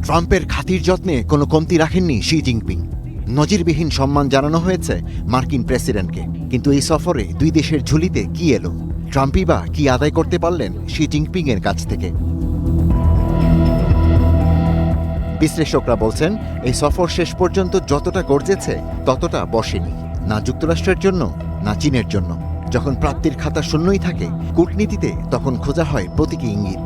ট্রাম্পের খাতির যত্নে কোনো কমতি রাখেননি শি জিনপিং। নজিরবিহীন সম্মান জানানো হয়েছে মার্কিন প্রেসিডেন্টকে। কিন্তু এই সফরে দুই দেশের ঝুলিতে কি এলো? ট্রাম্পই বা কি আদায় করতে পারলেন শি জিনপিং এর কাছ থেকে? বিশ্লেষকরা বলছেন, এই সফর শেষ পর্যন্ত যতটা গর্জেছে ততটা বসেনি, না যুক্তরাষ্ট্রের জন্য না চীনের জন্য। যখন প্রাপ্তির খাতা শূন্যই থাকে কূটনীতিতে, তখন খোঁজা হয় প্রতীকী ইঙ্গিত।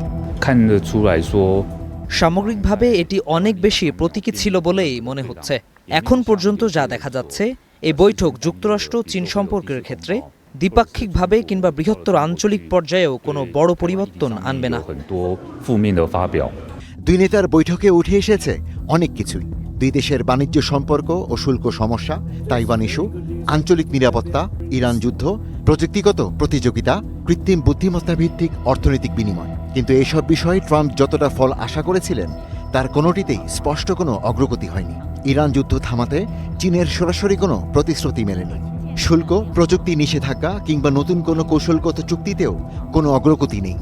সামগ্রিকভাবে এটি অনেক বেশি প্রতীকী ছিল বলেই মনে হচ্ছে। এখন পর্যন্ত যা দেখা যাচ্ছে, এই বৈঠক যুক্তরাষ্ট্র চীন সম্পর্কের ক্ষেত্রে দ্বিপাক্ষিকভাবে কিংবা বৃহত্তর আঞ্চলিক পর্যায়েও কোনো বড় পরিবর্তন আনবে না। দুই নেতার বৈঠকে উঠে এসেছে অনেক কিছুই। দুই দেশের বাণিজ্য সম্পর্ক ও শুল্ক সমস্যা, তাইওয়ান ইস্যু, আঞ্চলিক নিরাপত্তা, ইরান যুদ্ধ, প্রযুক্তিগত প্রতিযোগিতা, কৃত্রিম বুদ্ধিমত্তা ভিত্তিক অর্থনৈতিক বিনিময়। কিন্তু এইসব বিষয়ে ট্রাম্প যতটা ফল আশা করেছিলেন তার কোনোটিতেই স্পষ্ট কোনো অগ্রগতি হয়নি। ইরান যুদ্ধ থামাতে চীনের সরাসরি কোনো প্রতিশ্রুতি মেলেনি। শুল্ক, প্রযুক্তি নিষেধাজ্ঞা কিংবা নতুন কোনো কৌশলগত চুক্তিতেও কোনো অগ্রগতি নেই।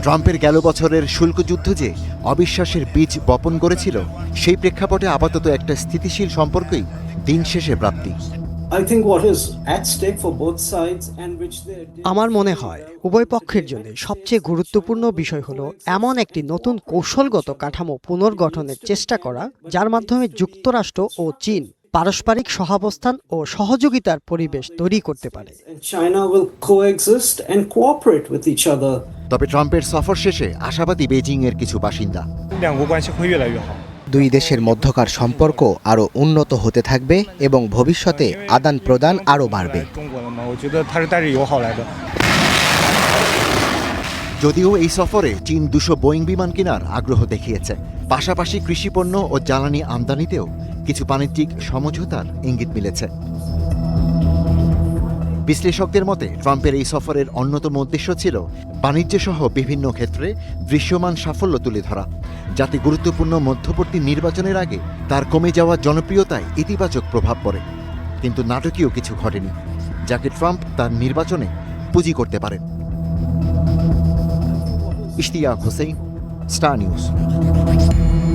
ট্রাম্পের গেল বছরের শুল্ক যুদ্ধ যে অবিশ্বাসের বীজ বপন করেছিল, সেই প্রেক্ষাপটে আপাতত একটা স্থিতিশীল সম্পর্কই দিন শেষে প্রাপ্তি। আমার মনে হয় উভয় পক্ষের জন্য সবচেয়ে গুরুত্বপূর্ণ বিষয় হলো এমন একটি নতুন কৌশলগত কাঠামো পুনর্গঠনের চেষ্টা করা, যার মাধ্যমে যুক্তরাষ্ট্র ও চীন পারস্পরিক সহাবস্থান ও সহযোগিতার পরিবেশ তৈরি করতে পারে। তবে ট্রাম্পের সফর শেষে আশাবাদী বেজিং এর কিছু বাসিন্দা। দুই দেশের মধ্যকার সম্পর্ক আরও উন্নত হতে থাকবে এবং ভবিষ্যতে আদান প্রদান আরও বাড়বে। যদিও এই সফরে চীন 200 বোয়িং বিমান কেনার আগ্রহ দেখিয়েছে, পাশাপাশি কৃষিপণ্য ও জ্বালানি আমদানিতেও কিছু বাণিজ্যিক সমঝোতার ইঙ্গিত মিলেছে। বিশ্লেষকদের মতে ট্রাম্পের এই সফরের অন্যতম উদ্দেশ্য ছিল বাণিজ্যসহ বিভিন্ন ক্ষেত্রে দৃশ্যমান সাফল্য তুলে ধরা, যাতে গুরুত্বপূর্ণ মধ্যবর্তী নির্বাচনের আগে তার কমে যাওয়া জনপ্রিয়তায় ইতিবাচক প্রভাব পড়ে। কিন্তু নাটকীয় কিছু ঘটেনি, যাকে ট্রাম্প তার নির্বাচনে পুঁজি করতে পারেন। Ishtiaq Hossain, star news.